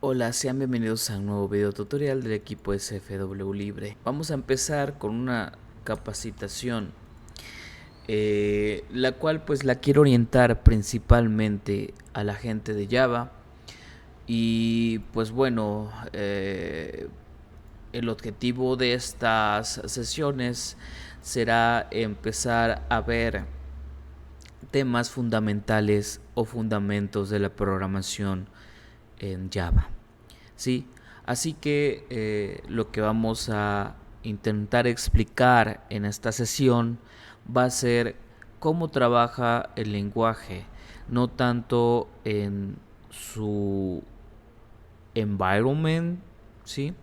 Hola, sean bienvenidos a un nuevo video tutorial del equipo SFW Libre. Vamos a empezar con una capacitación, la cual pues la quiero orientar principalmente a la gente de Java. Y pues bueno, el objetivo de estas sesiones será empezar a ver temas fundamentales o fundamentos de la programación en Java. Sí, así que lo que vamos a intentar explicar en esta sesión va a ser cómo trabaja el lenguaje, no tanto en su environment, ¿sí?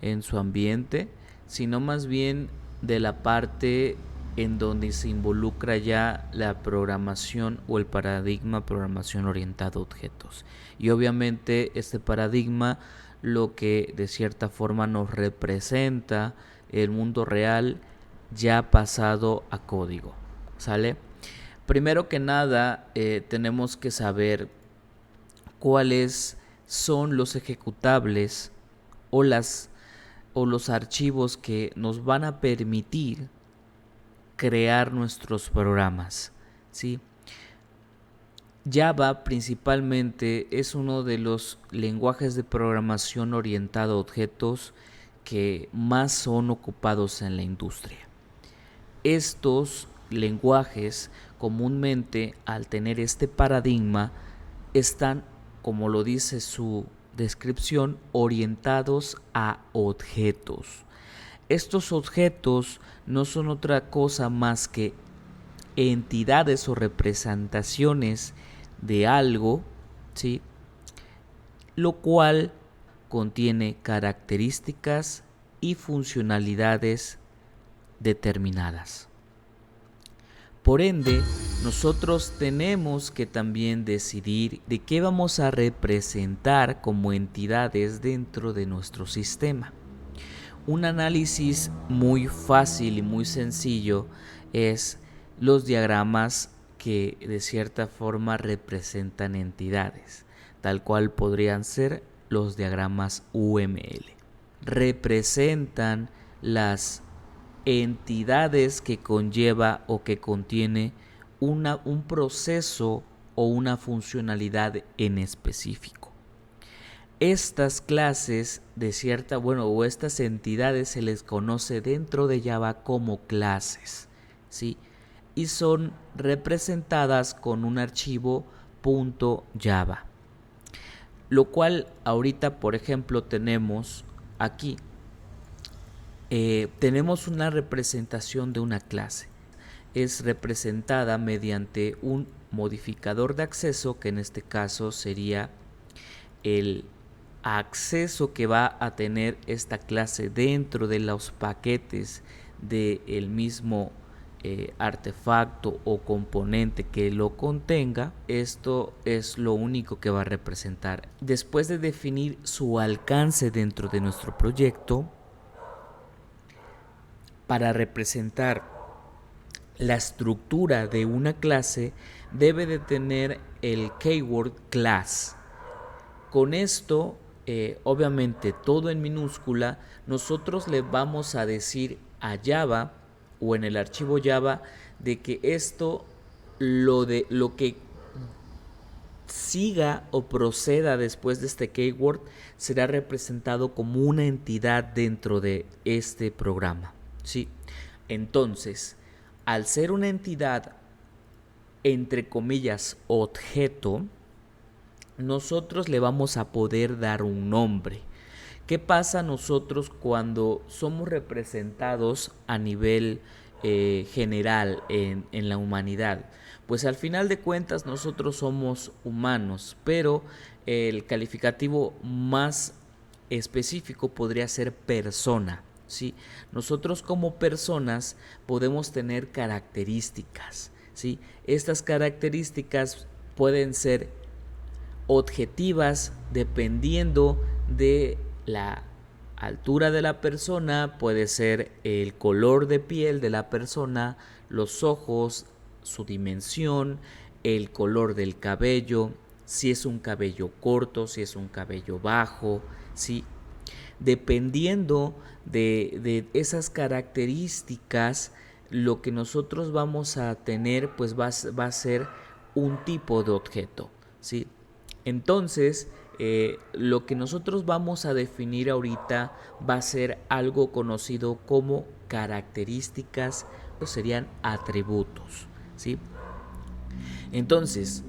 En su ambiente, sino más bien de la parte en donde se involucra ya la programación o el paradigma programación orientada a objetos. Y obviamente este paradigma lo que de cierta forma nos representa el mundo real ya pasado a código, ¿sale? Primero que nada, tenemos que saber cuáles son los ejecutables o los archivos que nos van a permitir crear nuestros programas, ¿sí? Java principalmente es uno de los lenguajes de programación orientado a objetos que más son ocupados en la industria. Estos lenguajes comúnmente, al tener este paradigma, están, como lo dice su descripción, orientados a objetos. Estos objetos no son otra cosa más que entidades o representaciones de algo, ¿sí? Lo cual contiene características y funcionalidades determinadas. Por ende, nosotros tenemos que también decidir de qué vamos a representar como entidades dentro de nuestro sistema. Un análisis muy fácil y muy sencillo es los diagramas que de cierta forma representan entidades, tal cual podrían ser los diagramas UML. Representan las entidades que conlleva o que contiene un proceso o una funcionalidad en específico. Estas clases o estas entidades se les conoce dentro de Java como clases, ¿sí? Y son representadas con un archivo .java, lo cual ahorita, por ejemplo, tenemos aquí. Tenemos una representación de una clase. Es representada mediante un modificador de acceso, que en este caso sería el acceso que va a tener esta clase dentro de los paquetes del mismo artefacto o componente que lo contenga. Esto es lo único que va a representar. Después de definir su alcance dentro de nuestro proyecto, para representar la estructura de una clase, debe de tener el keyword class. Con esto, obviamente todo en minúscula, nosotros le vamos a decir a Java o en el archivo Java de que esto, lo que siga o proceda después de este keyword, será representado como una entidad dentro de este programa, ¿sí? Entonces, al ser una entidad, entre comillas, objeto, nosotros le vamos a poder dar un nombre. ¿Qué pasa nosotros cuando somos representados a nivel general en la humanidad? Pues al final de cuentas nosotros somos humanos, pero el calificativo más específico podría ser persona, ¿sí? Nosotros como personas podemos tener características, ¿sí? Estas características pueden ser objetivas dependiendo de la altura de la persona, puede ser el color de piel de la persona, los ojos, su dimensión, el color del cabello, si es un cabello corto, si es un cabello bajo, ¿sí? Dependiendo de esas características, lo que nosotros vamos a tener pues va a ser un tipo de objeto, ¿sí? Entonces, lo que nosotros vamos a definir ahorita va a ser algo conocido como características, pues serían atributos, ¿sí? Entonces,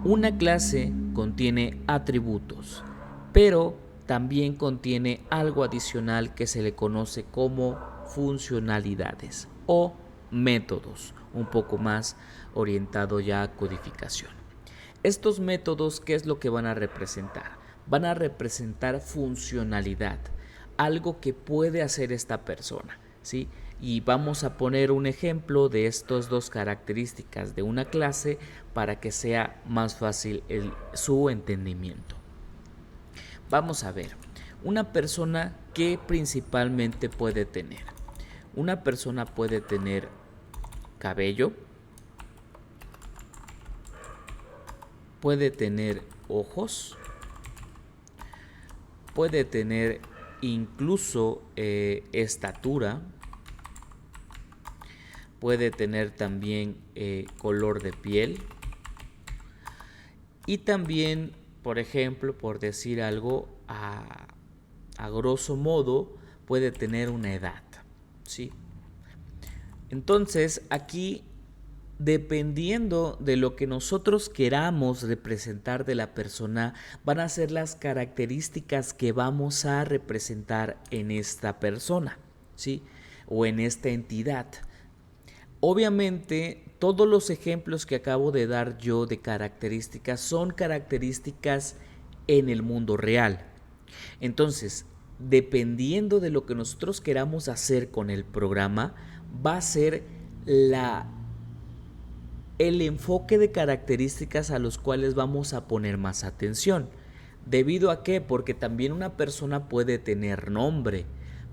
una clase contiene atributos, pero también contiene algo adicional que se le conoce como funcionalidades o métodos, un poco más orientado ya a codificación. Estos métodos, ¿qué es lo que van a representar? Van a representar funcionalidad, algo que puede hacer esta persona, ¿sí? Y vamos a poner un ejemplo de estas dos características de una clase para que sea más fácil su entendimiento. Vamos a ver, una persona que principalmente puede tener. Una persona puede tener cabello, puede tener ojos, puede tener incluso estatura, puede tener también color de piel y también, por ejemplo, por decir algo, a grosso modo, puede tener una edad, ¿sí? Entonces, aquí, dependiendo de lo que nosotros queramos representar de la persona, van a ser las características que vamos a representar en esta persona, ¿sí? O en esta entidad. Obviamente, todos los ejemplos que acabo de dar yo de características son características en el mundo real. Entonces, dependiendo de lo que nosotros queramos hacer con el programa, va a ser el enfoque de características a los cuales vamos a poner más atención. ¿Debido a qué? Porque también una persona puede tener nombre,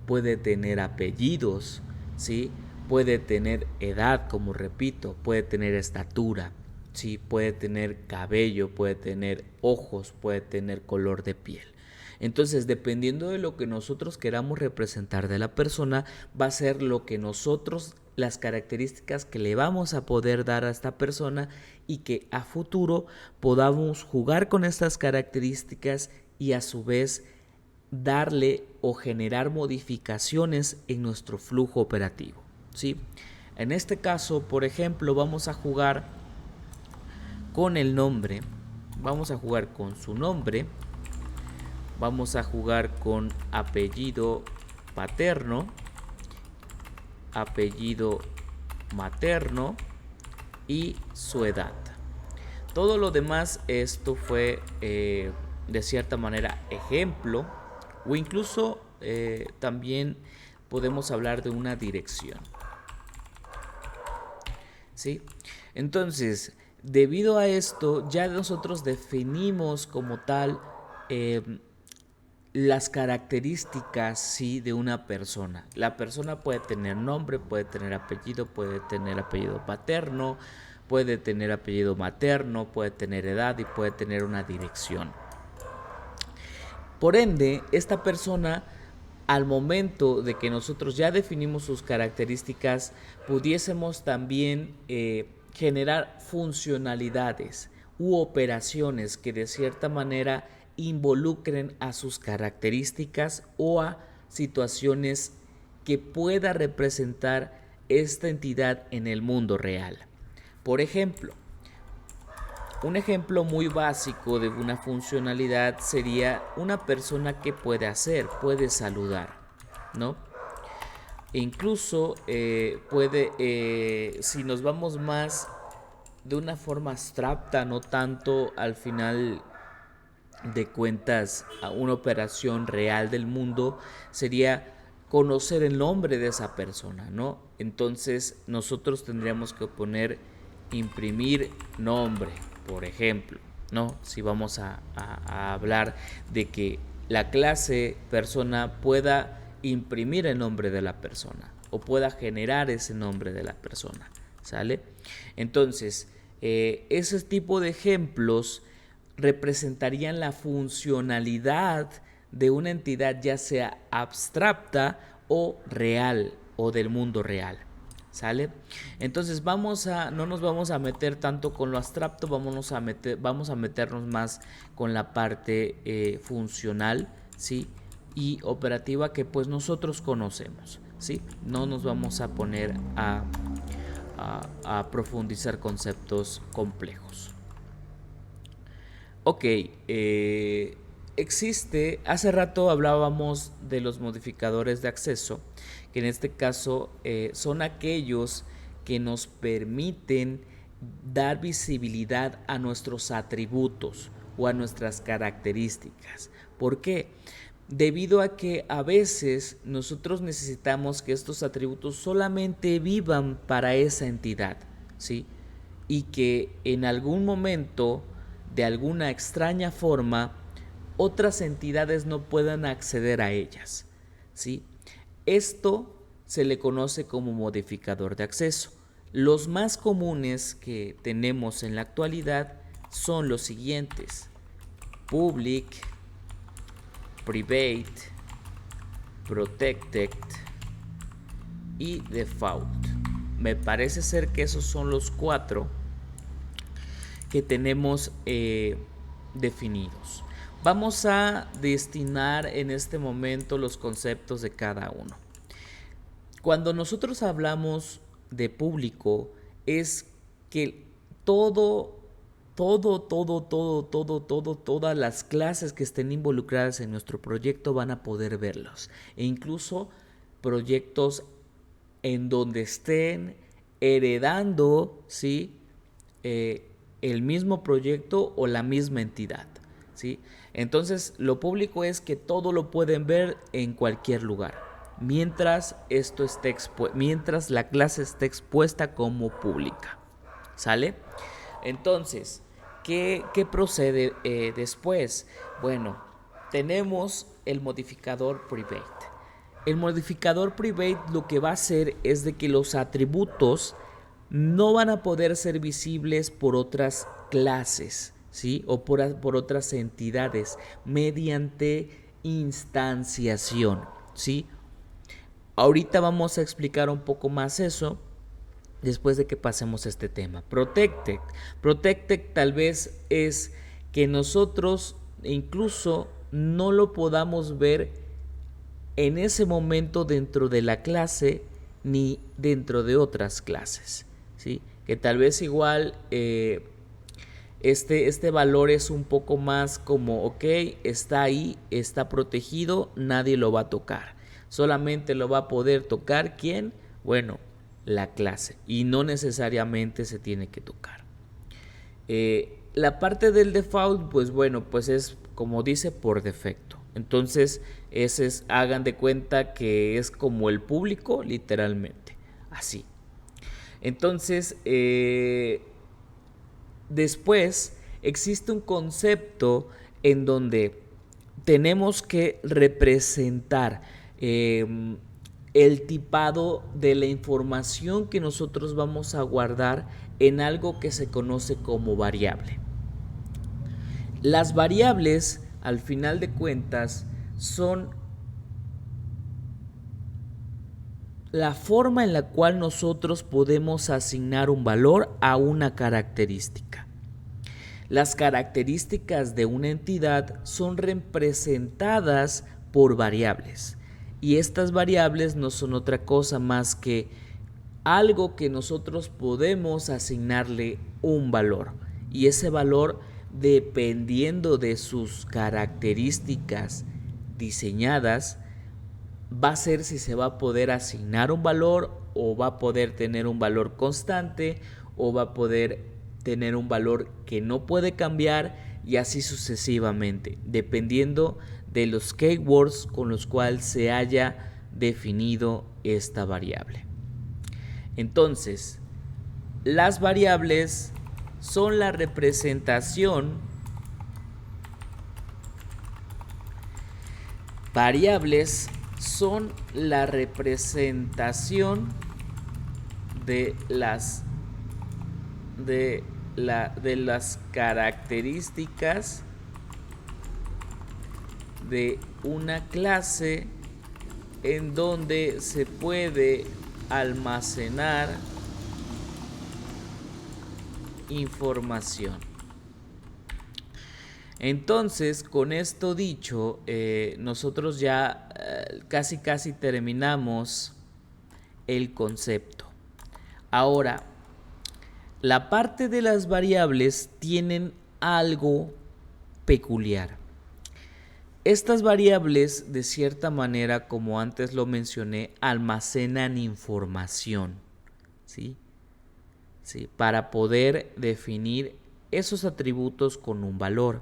puede tener apellidos, ¿sí? Puede tener edad, como repito, puede tener estatura, ¿sí? Puede tener cabello, puede tener ojos, puede tener color de piel. Entonces, dependiendo de lo que nosotros queramos representar de la persona, va a ser lo que nosotros, las características que le vamos a poder dar a esta persona y que a futuro podamos jugar con estas características y a su vez darle o generar modificaciones en nuestro flujo operativo, ¿sí? En este caso, por ejemplo, vamos a jugar con el nombre, vamos a jugar con su nombre, vamos a jugar con apellido paterno, apellido materno y su edad. Todo lo demás, esto fue de cierta manera ejemplo, o incluso también podemos hablar de una dirección, ¿sí? Entonces, debido a esto, ya nosotros definimos como tal las características, sí, de una persona. La persona puede tener nombre, puede tener apellido paterno, puede tener apellido materno, puede tener edad y puede tener una dirección. Por ende, esta persona, al momento de que nosotros ya definimos sus características, pudiésemos también generar funcionalidades u operaciones que de cierta manera involucren a sus características o a situaciones que pueda representar esta entidad en el mundo real. Por ejemplo, un ejemplo muy básico de una funcionalidad sería una persona que puede hacer, puede saludar, ¿no? E incluso si nos vamos más de una forma abstracta, no tanto al final de cuentas a una operación real del mundo, sería conocer el nombre de esa persona, ¿no? Entonces nosotros tendríamos que poner imprimir nombre, por ejemplo, ¿no? Si vamos a hablar de que la clase persona pueda imprimir el nombre de la persona o pueda generar ese nombre de la persona, ¿sale? Entonces, ese tipo de ejemplos representarían la funcionalidad de una entidad, ya sea abstracta o real o del mundo real. ¿Sale? Entonces no nos vamos a meter tanto con lo abstracto, vamos a meternos más con la parte funcional, ¿sí? Y operativa que pues nosotros conocemos, ¿sí? No nos vamos a poner a profundizar conceptos complejos. Ok, hace rato hablábamos de los modificadores de acceso, que en este caso son aquellos que nos permiten dar visibilidad a nuestros atributos o a nuestras características. ¿Por qué? Debido a que a veces nosotros necesitamos que estos atributos solamente vivan para esa entidad, ¿sí? Y que en algún momento, de alguna extraña forma, otras entidades no puedan acceder a ellas, ¿sí? Esto se le conoce como modificador de acceso. Los más comunes que tenemos en la actualidad son los siguientes: public, private, protected y default. Me parece ser que esos son los 4 que tenemos definidos. Vamos a destinar en este momento los conceptos de cada uno. Cuando nosotros hablamos de público, es que todas las clases que estén involucradas en nuestro proyecto van a poder verlos. E incluso proyectos en donde estén heredando, ¿sí? El mismo proyecto o la misma entidad, ¿sí? Entonces, lo público es que todo lo pueden ver en cualquier lugar, mientras la clase esté expuesta como pública, ¿sale? Entonces, ¿qué procede después? Bueno, tenemos el modificador private. El modificador private lo que va a hacer es de que los atributos no van a poder ser visibles por otras clases, ¿sí? O por otras entidades mediante instanciación, ¿sí? Ahorita vamos a explicar un poco más eso después de que pasemos este tema. Protected tal vez es que nosotros incluso no lo podamos ver en ese momento dentro de la clase ni dentro de otras clases, ¿sí? Que tal vez igual este valor es un poco más como, ok, está ahí, está protegido, nadie lo va a tocar. Solamente lo va a poder tocar ¿quién? Bueno, la clase, y no necesariamente se tiene que tocar. La parte del default, pues bueno, pues es como dice por defecto. Entonces, hagan de cuenta que es como el público, literalmente, así. Entonces, después existe un concepto en donde tenemos que representar el tipado de la información que nosotros vamos a guardar en algo que se conoce como variable. Las variables, al final de cuentas, son la forma en la cual nosotros podemos asignar un valor a una característica. Las características de una entidad son representadas por variables, y estas variables no son otra cosa más que algo que nosotros podemos asignarle un valor, y ese valor, dependiendo de sus características diseñadas, va a ser si se va a poder asignar un valor, o va a poder tener un valor constante, o va a poder tener un valor que no puede cambiar, y así sucesivamente, dependiendo de los keywords con los cuales se haya definido esta variable. Entonces, las variables son la representación de de las características de una clase en donde se puede almacenar información. Entonces, con esto dicho, nosotros ya casi terminamos el concepto. Ahora, la parte de las variables tienen algo peculiar. Estas variables, de cierta manera, como antes lo mencioné, almacenan información, ¿sí? ¿Sí? Para poder definir esos atributos con un valor,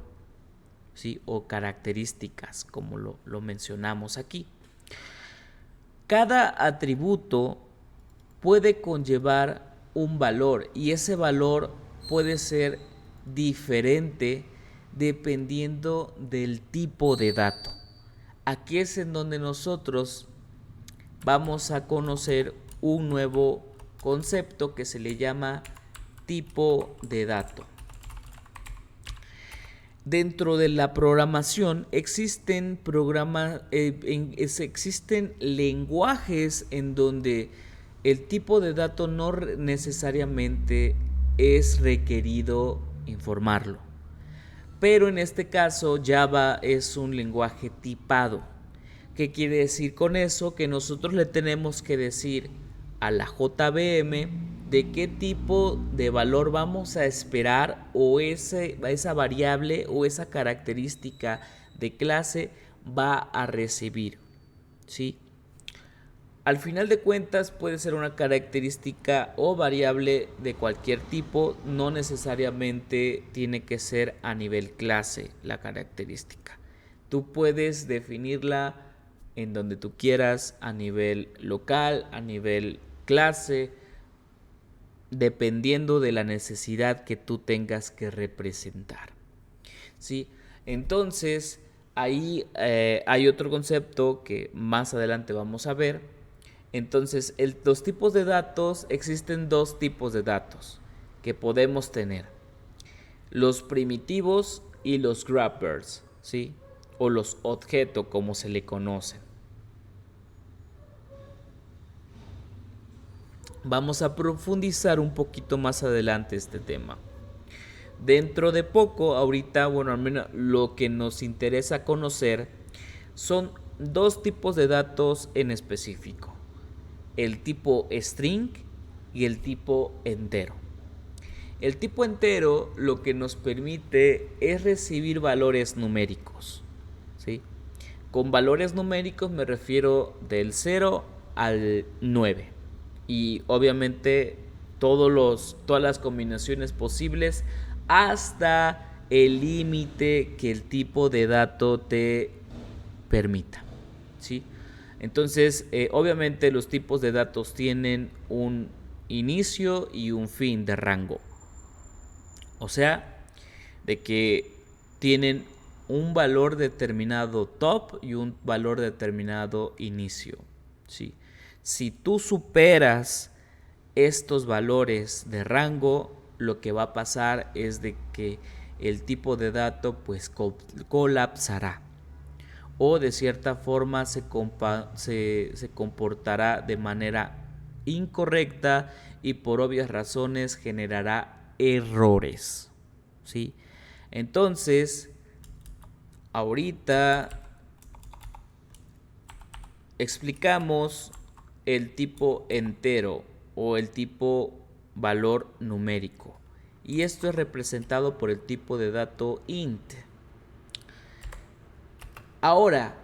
¿sí? O características, como lo mencionamos aquí. Cada atributo puede conllevar un valor y ese valor puede ser diferente dependiendo del tipo de dato. Aquí es en donde nosotros vamos a conocer un nuevo concepto que se le llama tipo de dato. Dentro de la programación existen existen lenguajes en donde el tipo de dato no necesariamente es requerido informarlo. Pero en este caso Java es un lenguaje tipado. ¿Qué quiere decir con eso? Que nosotros le tenemos que decir a la JVM de qué tipo de valor vamos a esperar o esa variable o esa característica de clase va a recibir, ¿sí? Al final de cuentas puede ser una característica o variable de cualquier tipo, no necesariamente tiene que ser a nivel clase la característica. Tú puedes definirla en donde tú quieras, a nivel local, a nivel clase, dependiendo de la necesidad que tú tengas que representar, ¿sí? Entonces, ahí hay otro concepto que más adelante vamos a ver. Entonces, los tipos de datos, existen dos tipos de datos que podemos tener. Los primitivos y los wrappers, ¿sí? O los objetos, como se le conocen. Vamos a profundizar un poquito más adelante este tema. Dentro de poco, ahorita, bueno, al menos lo que nos interesa conocer son dos tipos de datos en específico. El tipo string y el tipo entero. El tipo entero lo que nos permite es recibir valores numéricos, ¿sí? Con valores numéricos me refiero del 0 al 9 y obviamente todas las combinaciones posibles hasta el límite que el tipo de dato te permita, ¿sí? Entonces, obviamente los tipos de datos tienen un inicio y un fin de rango. O sea, de que tienen un valor determinado top y un valor determinado inicio, ¿sí? Si tú superas estos valores de rango, lo que va a pasar es de que el tipo de dato pues colapsará o de cierta forma se comportará de manera incorrecta y por obvias razones generará errores, ¿sí? Entonces, ahorita explicamos el tipo entero o el tipo valor numérico y esto es representado por el tipo de dato int. Ahora,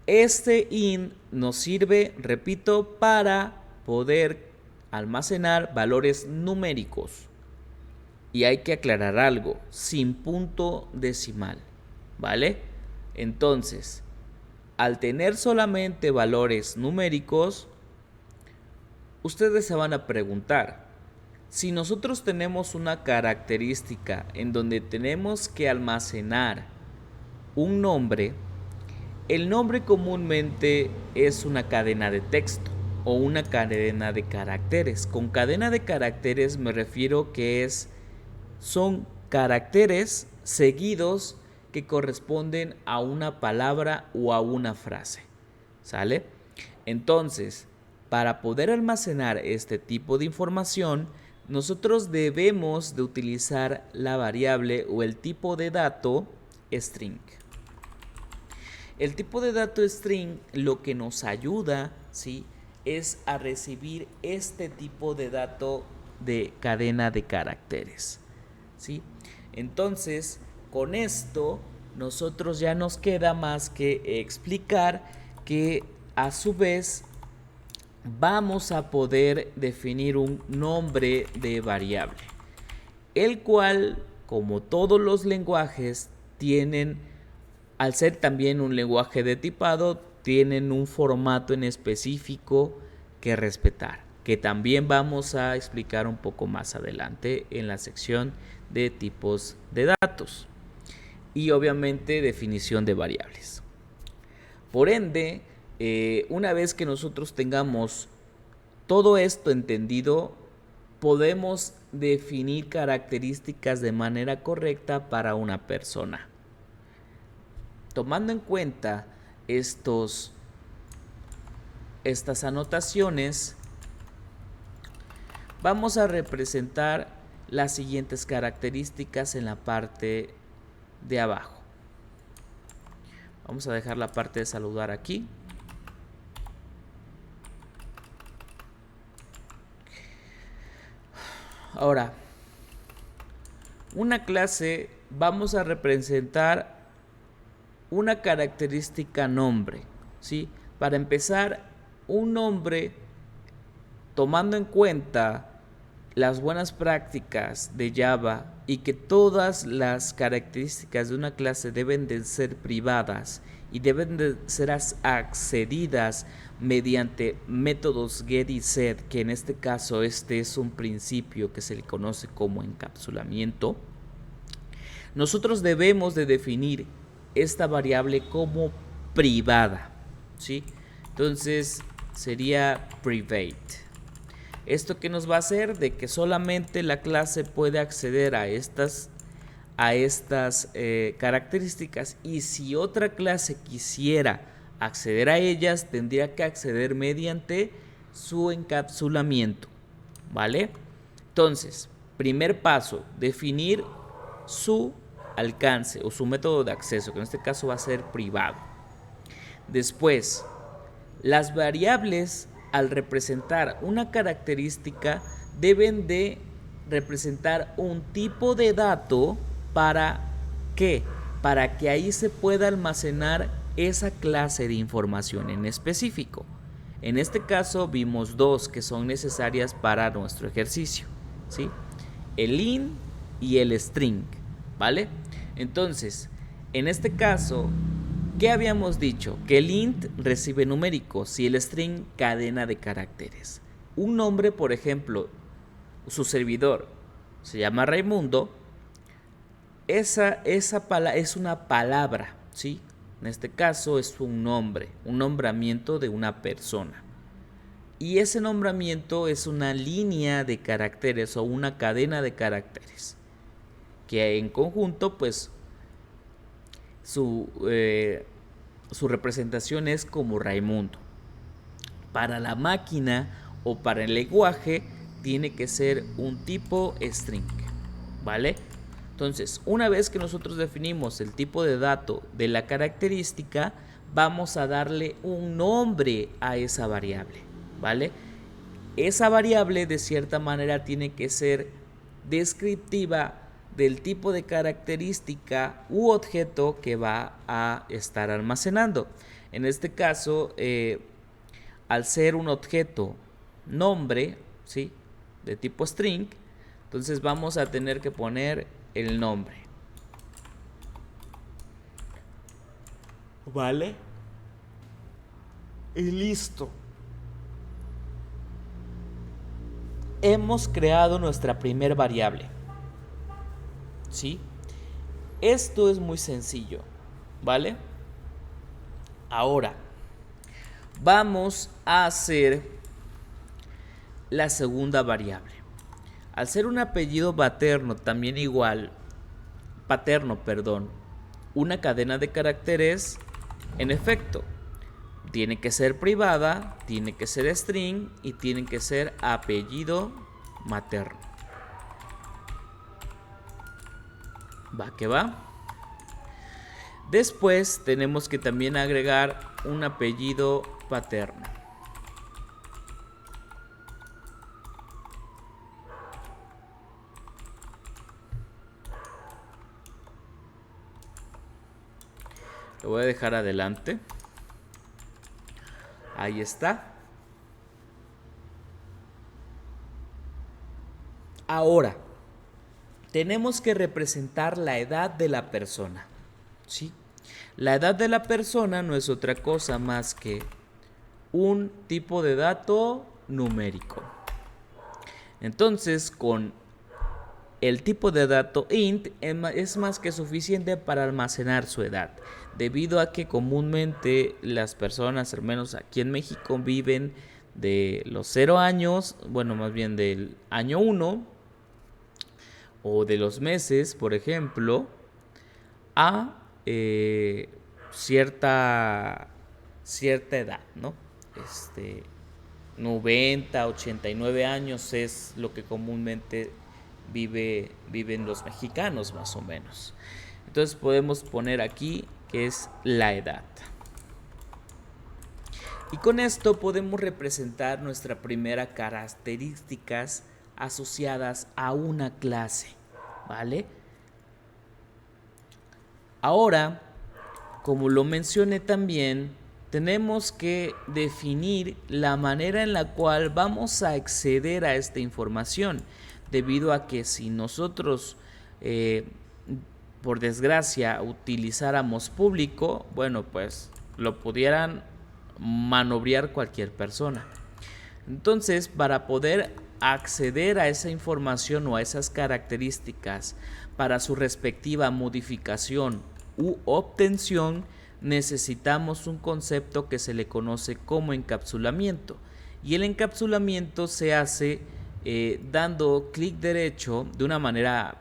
este int nos sirve, repito, para poder almacenar valores numéricos. Y hay que aclarar algo, sin punto decimal, ¿vale? Entonces, al tener solamente valores numéricos, ustedes se van a preguntar, si nosotros tenemos una característica en donde tenemos que almacenar un nombre, el nombre comúnmente es una cadena de texto, o una cadena de caracteres. Con cadena de caracteres me refiero que son caracteres seguidos que corresponden a una palabra o a una frase. ¿Sale? Entonces, para poder almacenar este tipo de información, nosotros debemos de utilizar la variable o el tipo de dato string. El tipo de dato string lo que nos ayuda, ¿sí?, es a recibir este tipo de dato de cadena de caracteres, ¿sí? Entonces, con esto, nosotros ya nos queda más que explicar que a su vez vamos a poder definir un nombre de variable, el cual, como todos los lenguajes, tienen, al ser también un lenguaje de tipado, tienen un formato en específico que respetar, que también vamos a explicar un poco más adelante en la sección de tipos de datos y obviamente definición de variables. Por ende, una vez que nosotros tengamos todo esto entendido, podemos definir características de manera correcta para una persona. Tomando en cuenta estas anotaciones, vamos a representar las siguientes características en la parte de abajo. Vamos a dejar la parte de saludar aquí. Ahora, una clase, vamos a representar una característica nombre, ¿sí? Para empezar, un nombre, tomando en cuenta las buenas prácticas de Java y que todas las características de una clase deben de ser privadas y deben de ser accedidas mediante métodos get y set, que en este caso este es un principio que se le conoce como encapsulamiento. Nosotros debemos de definir esta variable como privada, ¿sí? Entonces sería private. ¿Esto qué nos va a hacer? De que solamente la clase puede acceder a estas características, y si otra clase quisiera acceder a ellas, tendría que acceder mediante su encapsulamiento, ¿vale? Entonces, primer paso, definir su alcance o su método de acceso, que en este caso va a ser privado. Después, las variables, al representar una característica, deben de representar un tipo de dato. ¿Para qué? Para que ahí se pueda almacenar esa clase de información en específico. En este caso vimos dos que son necesarias para nuestro ejercicio, ¿sí? El int y el string, ¿vale? Entonces, en este caso, ¿qué habíamos dicho? Que el int recibe numéricos y el string cadena de caracteres. Un nombre, por ejemplo, su servidor se llama Raimundo. Esa es una palabra, ¿sí? En este caso es un nombre, un nombramiento de una persona. Y ese nombramiento es una línea de caracteres o una cadena de caracteres, que en conjunto, pues, su representación es como Raimundo. Para la máquina o para el lenguaje tiene que ser un tipo string, ¿vale? Entonces, una vez que nosotros definimos el tipo de dato de la característica, vamos a darle un nombre a esa variable, ¿vale? Esa variable de cierta manera tiene que ser descriptiva del tipo de característica u objeto que va a estar almacenando. En este caso, al ser un objeto nombre, ¿sí?, de tipo string, entonces vamos a tener que poner el nombre, ¿vale? Y listo. Hemos creado nuestra primer variable, ¿sí? Esto es muy sencillo, ¿vale? Ahora vamos a hacer la segunda variable. Al ser un apellido paterno, una cadena de caracteres, en efecto, tiene que ser privada, tiene que ser string y tiene que ser apellido materno. Va que va. Después tenemos que también agregar un apellido paterno. Lo voy a dejar adelante. Ahí está. Ahora, tenemos que representar la edad de la persona. ¿Sí? La edad de la persona no es otra cosa más que un tipo de dato numérico. Entonces, con el tipo de dato int es más que suficiente para almacenar su edad, debido a que comúnmente las personas, al menos aquí en México, viven de los 0 años, bueno, más bien del año 1, o de los meses, por ejemplo, a cierta edad, ¿no? 90, 89 años es lo que comúnmente viven los mexicanos, más o menos. Entonces podemos poner aquí que es la edad. Y con esto podemos representar nuestra primera características asociadas a una clase, ¿vale? Ahora, como lo mencioné también, tenemos que definir la manera en la cual vamos a acceder a esta información, debido a que si nosotros, por desgracia, utilizáramos público, bueno, pues lo pudieran manobrear cualquier persona. Entonces, para poder acceder a esa información o a esas características para su respectiva modificación u obtención, necesitamos un concepto que se le conoce como encapsulamiento. Y el encapsulamiento se hace dando clic derecho de una manera,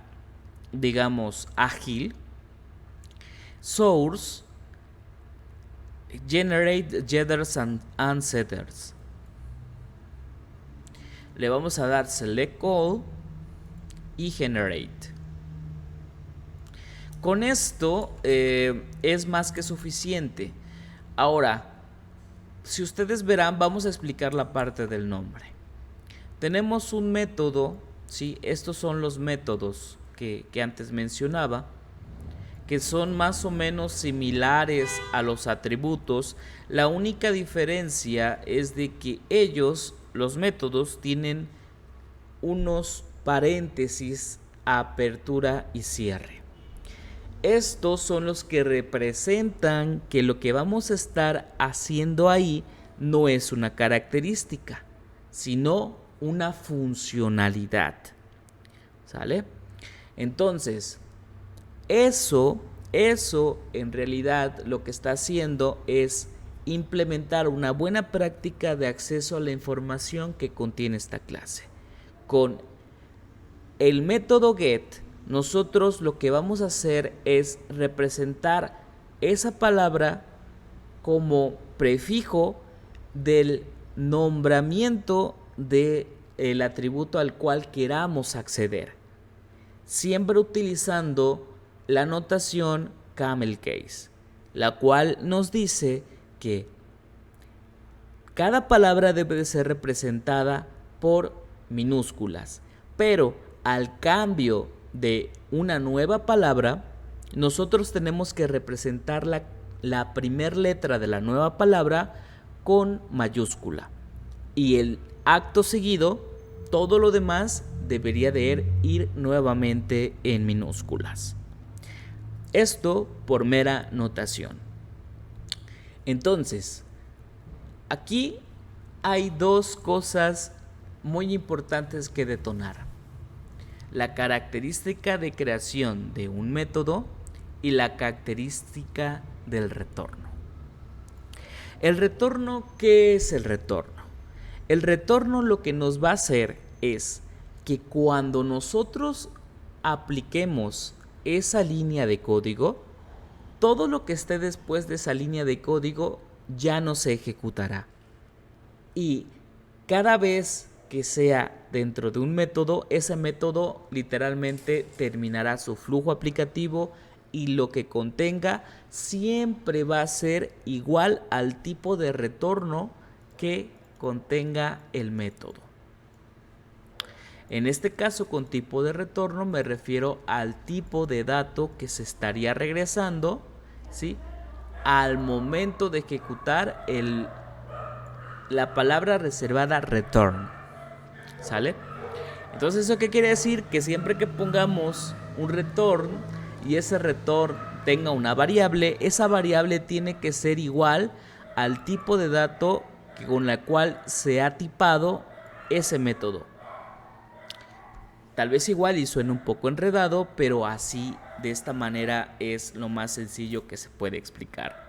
digamos, ágil, source, generate getters and setters. Le vamos a dar select all y generate. Con esto es más que suficiente. Ahora, si ustedes verán, vamos a explicar la parte del nombre. Tenemos un método, ¿sí? Estos son los métodos que antes mencionaba, que son más o menos similares a los atributos. La única diferencia es de que ellos, los métodos, tienen unos paréntesis, apertura y cierre. Estos son los que representan que lo que vamos a estar haciendo ahí no es una característica, sino una funcionalidad. ¿Sale? Entonces, eso en realidad lo que está haciendo es implementar una buena práctica de acceso a la información que contiene esta clase. Con el método get, nosotros lo que vamos a hacer es representar esa palabra como prefijo del nombramiento del atributo al cual queramos acceder, siempre utilizando la notación camel case, la cual nos dice que cada palabra debe de ser representada por minúsculas, pero al cambio de una nueva palabra, nosotros tenemos que representar la primera letra de la nueva palabra con mayúscula, y el acto seguido, todo lo demás debería de ir nuevamente en minúsculas. Esto por mera notación. Entonces, aquí hay dos cosas muy importantes que detonar: la característica de creación de un método y la característica del retorno. El retorno, ¿qué es el retorno? El retorno lo que nos va a hacer es que cuando nosotros apliquemos esa línea de código, todo lo que esté después de esa línea de código ya no se ejecutará. Y cada vez que sea dentro de un método, ese método literalmente terminará su flujo aplicativo y lo que contenga siempre va a ser igual al tipo de retorno que contenga el método. En este caso, con tipo de retorno me refiero al tipo de dato que se estaría regresando, ¿sí?, al momento de ejecutar la palabra reservada return. ¿Sale? Entonces, ¿eso qué quiere decir? Que siempre que pongamos un return y ese return tenga una variable, esa variable tiene que ser igual al tipo de dato con la cual se ha tipado ese método. Tal vez igual y suene un poco enredado, pero así, de esta manera, es lo más sencillo que se puede explicar.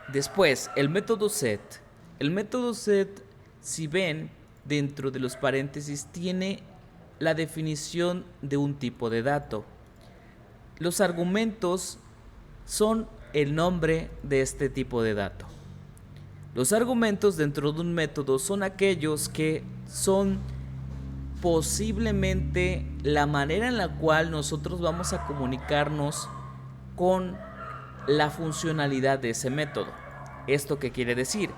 Después, el método set. El método set, si ven, dentro de los paréntesis tiene la definición de un tipo de dato. Los argumentos son el nombre de este tipo de dato. Los argumentos dentro de un método son aquellos que son posiblemente la manera en la cual nosotros vamos a comunicarnos con la funcionalidad de ese método. ¿Esto qué quiere decir?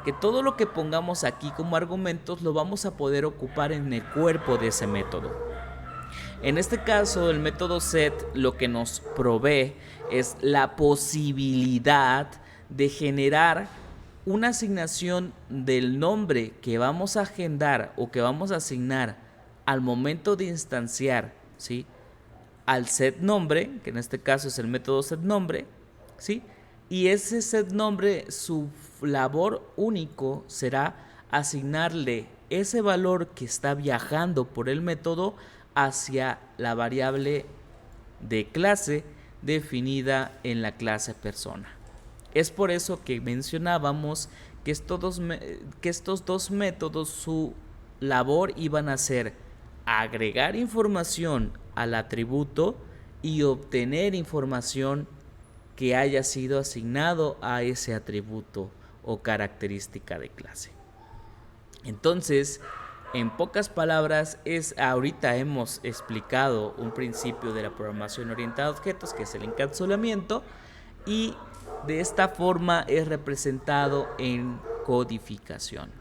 Que todo lo que pongamos aquí como argumentos lo vamos a poder ocupar en el cuerpo de ese método. En este caso, el método set lo que nos provee es la posibilidad de generar una asignación del nombre que vamos a agendar o que vamos a asignar al momento de instanciar, ¿sí?, al set nombre, que en este caso es el método set nombre, ¿sí? Y ese set nombre, su labor único será asignarle ese valor que está viajando por el método hacia la variable de clase definida en la clase persona. Es por eso que mencionábamos que estos dos métodos, su labor iban a ser agregar información al atributo y obtener información que haya sido asignado a ese atributo o característica de clase. Entonces, en pocas palabras, ahorita hemos explicado un principio de la programación orientada a objetos, que es el encapsulamiento, y de esta forma es representado en codificación.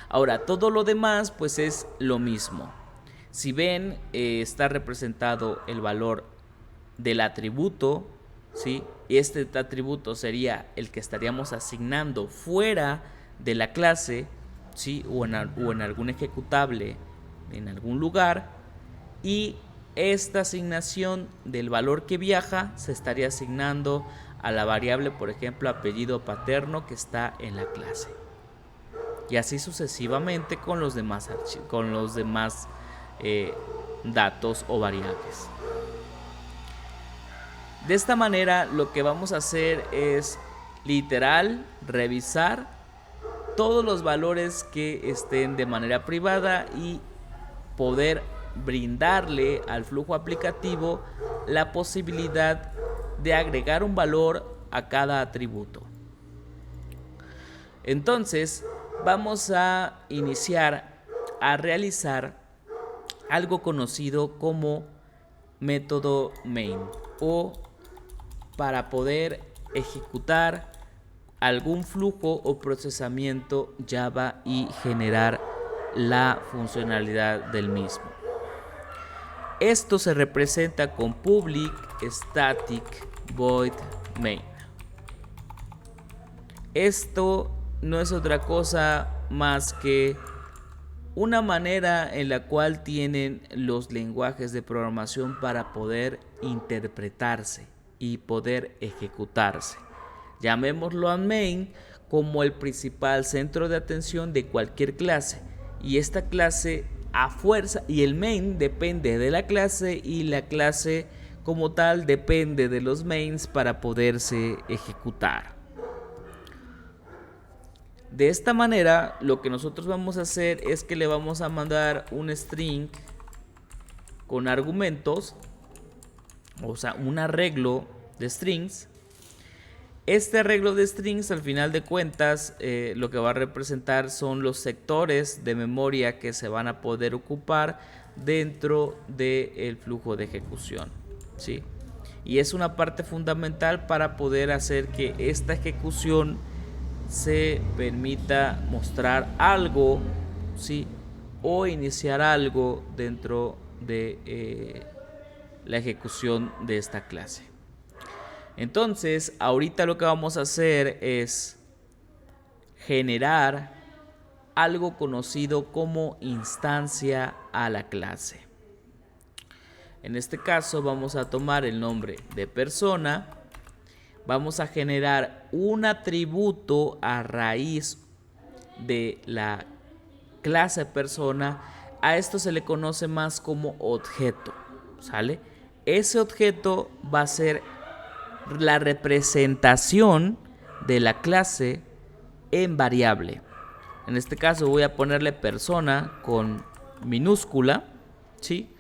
Ahora, todo lo demás pues es lo mismo. Si ven, está representado el valor del atributo, ¿sí? Este atributo sería el que estaríamos asignando fuera de la clase, ¿sí?, o en algún ejecutable en algún lugar, y esta asignación del valor que viaja se estaría asignando a la variable, por ejemplo, apellido paterno que está en la clase, y así sucesivamente con los demás datos o variables. De esta manera, lo que vamos a hacer es literal revisar todos los valores que estén de manera privada y poder brindarle al flujo aplicativo la posibilidad de agregar un valor a cada atributo. Entonces, vamos a iniciar a realizar algo conocido como método main, o para poder ejecutar algún flujo o procesamiento Java y generar la funcionalidad del mismo. Esto se representa con public static void main. Esto no es otra cosa más que una manera en la cual tienen los lenguajes de programación para poder interpretarse y poder ejecutarse. Llamémoslo a main como el principal centro de atención de cualquier clase, y esta clase a fuerza, y el main depende de la clase, y la clase como tal depende de los mains para poderse ejecutar. De esta manera, lo que nosotros vamos a hacer es que le vamos a mandar un string con argumentos, o sea, un arreglo de strings. Este arreglo de strings, al final de cuentas, lo que va a representar son los sectores de memoria que se van a poder ocupar dentro del flujo de ejecución, ¿sí? Y es una parte fundamental para poder hacer que esta ejecución se permita mostrar algo, ¿sí? O iniciar algo dentro de la ejecución de esta clase. Entonces, ahorita lo que vamos a hacer es generar algo conocido como instancia a la clase. En este caso vamos a tomar el nombre de persona, vamos a generar un atributo a raíz de la clase persona. A esto se le conoce más como objeto, ¿sale? Ese objeto va a ser la representación de la clase en variable. En este caso voy a ponerle persona con minúscula, ¿sí?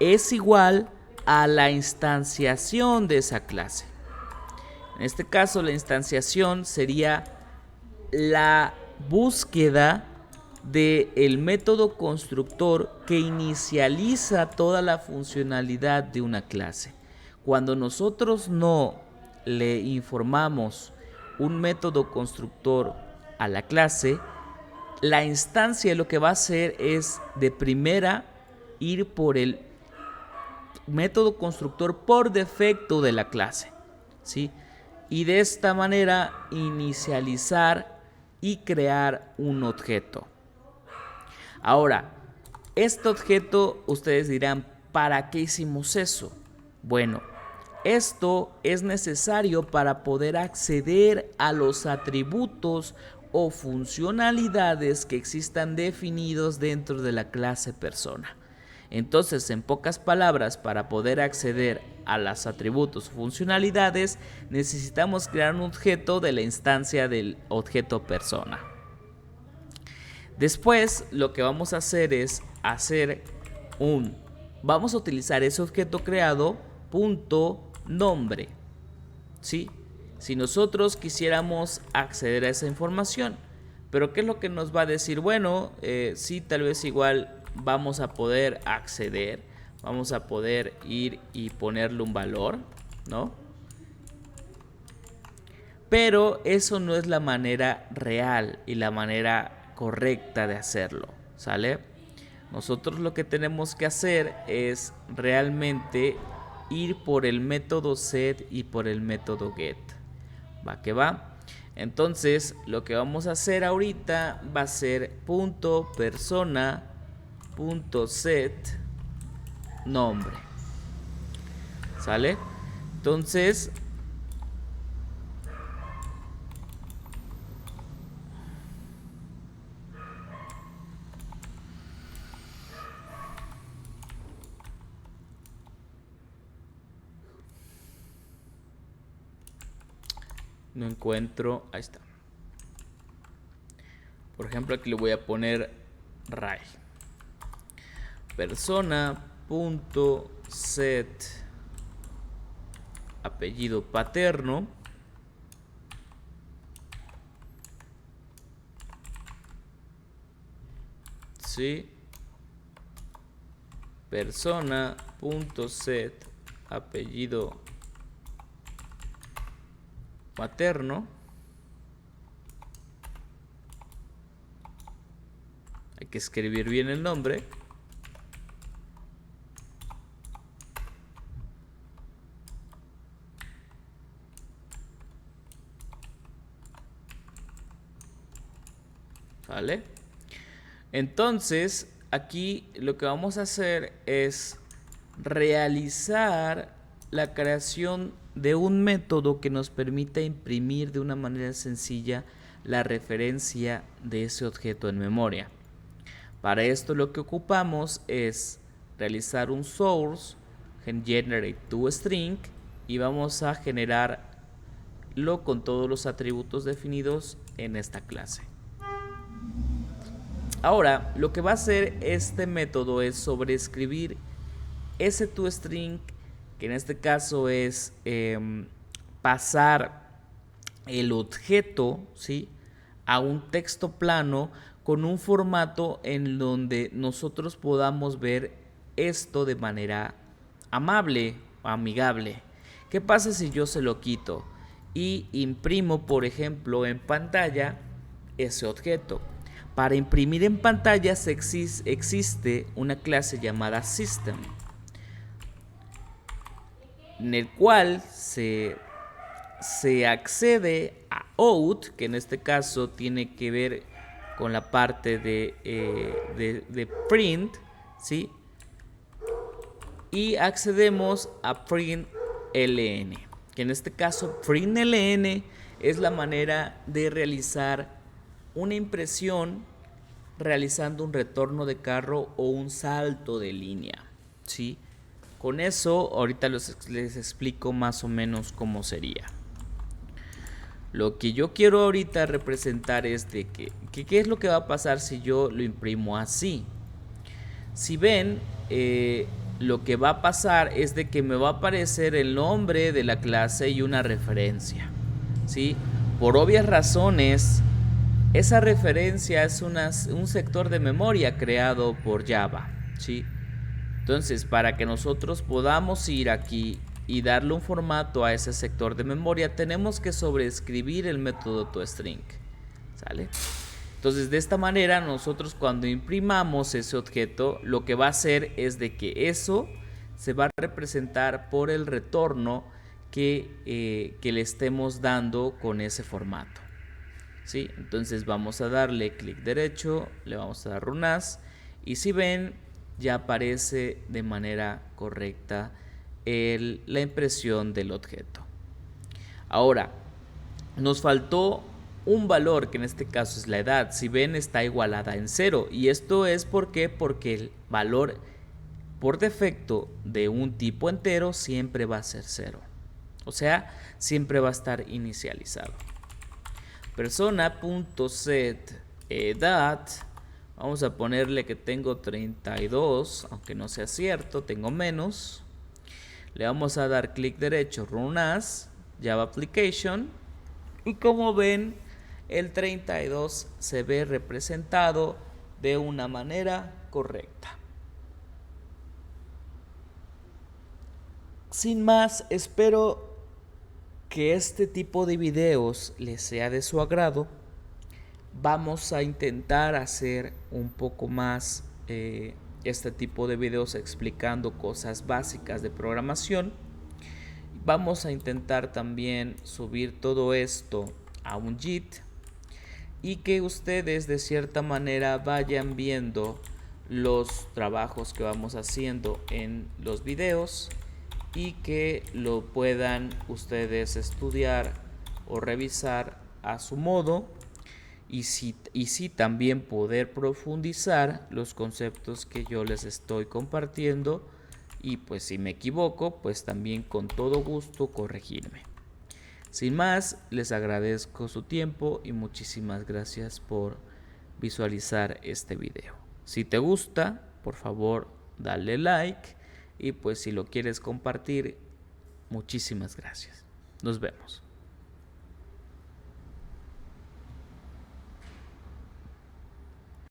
Es igual a la instanciación de esa clase. En este caso la instanciación sería la búsqueda del método constructor que inicializa toda la funcionalidad de una clase. Cuando nosotros no le informamos un método constructor a la clase, la instancia lo que va a hacer es de primera ir por el método constructor por defecto de la clase, ¿sí? Y de esta manera inicializar y crear un objeto. Ahora, este objeto, ustedes dirán, ¿para qué hicimos eso? Bueno, esto es necesario para poder acceder a los atributos o funcionalidades que existan definidos dentro de la clase persona. Entonces, en pocas palabras, para poder acceder a los atributos o funcionalidades, necesitamos crear un objeto de la instancia del objeto persona. Después, lo que vamos a hacer es vamos a utilizar ese objeto creado punto nombre, ¿sí? Si nosotros quisiéramos acceder a esa información, pero ¿qué es lo que nos va a decir? Bueno, sí, tal vez igual vamos a poder acceder, vamos a poder ir y ponerle un valor, ¿no? Pero eso no es la manera real y la manera correcta de hacerlo, ¿sale? Nosotros lo que tenemos que hacer es realmente ir por el método set y por el método get. Va que va. Entonces, lo que vamos a hacer ahorita va a ser punto persona punto set nombre. ¿Sale? Entonces, no encuentro, ahí está. Por ejemplo, aquí le voy a poner Ray. Persona.set apellido paterno. Sí. Persona.set apellido materno. Hay que escribir bien el nombre. ¿Vale? Entonces, aquí lo que vamos a hacer es realizar la creación de un método que nos permita imprimir de una manera sencilla la referencia de ese objeto en memoria. Para esto lo que ocupamos es realizar un source, generate toString y vamos a generarlo con todos los atributos definidos en esta clase. Ahora, lo que va a hacer este método es sobreescribir ese toString, que en este caso es pasar el objeto, ¿sí?, a un texto plano con un formato en donde nosotros podamos ver esto de manera amable o amigable. ¿Qué pasa si yo se lo quito y imprimo, por ejemplo, en pantalla ese objeto? Para imprimir en pantalla existe una clase llamada System, en el cual se accede a out, que en este caso tiene que ver con la parte de print, ¿sí? Y accedemos a println, que en este caso println es la manera de realizar una impresión realizando un retorno de carro o un salto de línea, ¿sí? Con eso ahorita les explico más o menos cómo sería. Lo que yo quiero ahorita representar es de que qué es lo que va a pasar si yo lo imprimo así. Si ven, lo que va a pasar es de que me va a aparecer el nombre de la clase y una referencia, ¿sí? Por obvias razones, esa referencia es un sector de memoria creado por Java, ¿sí? Entonces, para que nosotros podamos ir aquí y darle un formato a ese sector de memoria, tenemos que sobreescribir el método toString, ¿sale? Entonces, de esta manera, nosotros cuando imprimamos ese objeto, lo que va a hacer es de que eso se va a representar por el retorno que le estemos dando con ese formato, ¿sí? Entonces vamos a darle clic derecho, le vamos a dar Run As, y si ven, ya aparece de manera correcta la impresión del objeto. Ahora, nos faltó un valor, que en este caso es la edad. Si ven, está igualada en 0, y esto es porque el valor por defecto de un tipo entero siempre va a ser 0, o sea, siempre va a estar inicializado. Persona.set edad, vamos a ponerle que tengo 32, aunque no sea cierto, tengo menos. Le vamos a dar clic derecho, Run As, Java Application, y como ven, el 32 se ve representado de una manera correcta. Sin más, espero que este tipo de videos les sea de su agrado. Vamos a intentar hacer un poco más este tipo de videos explicando cosas básicas de programación. Vamos a intentar también subir todo esto a un Git y que ustedes de cierta manera vayan viendo los trabajos que vamos haciendo en los videos y que lo puedan ustedes estudiar o revisar a su modo, y sí también poder profundizar los conceptos que yo les estoy compartiendo, y pues si me equivoco, pues también con todo gusto corregirme. Sin más, les agradezco su tiempo y muchísimas gracias por visualizar este video. Si te gusta, por favor, dale like, y pues si lo quieres compartir, muchísimas gracias. Nos vemos.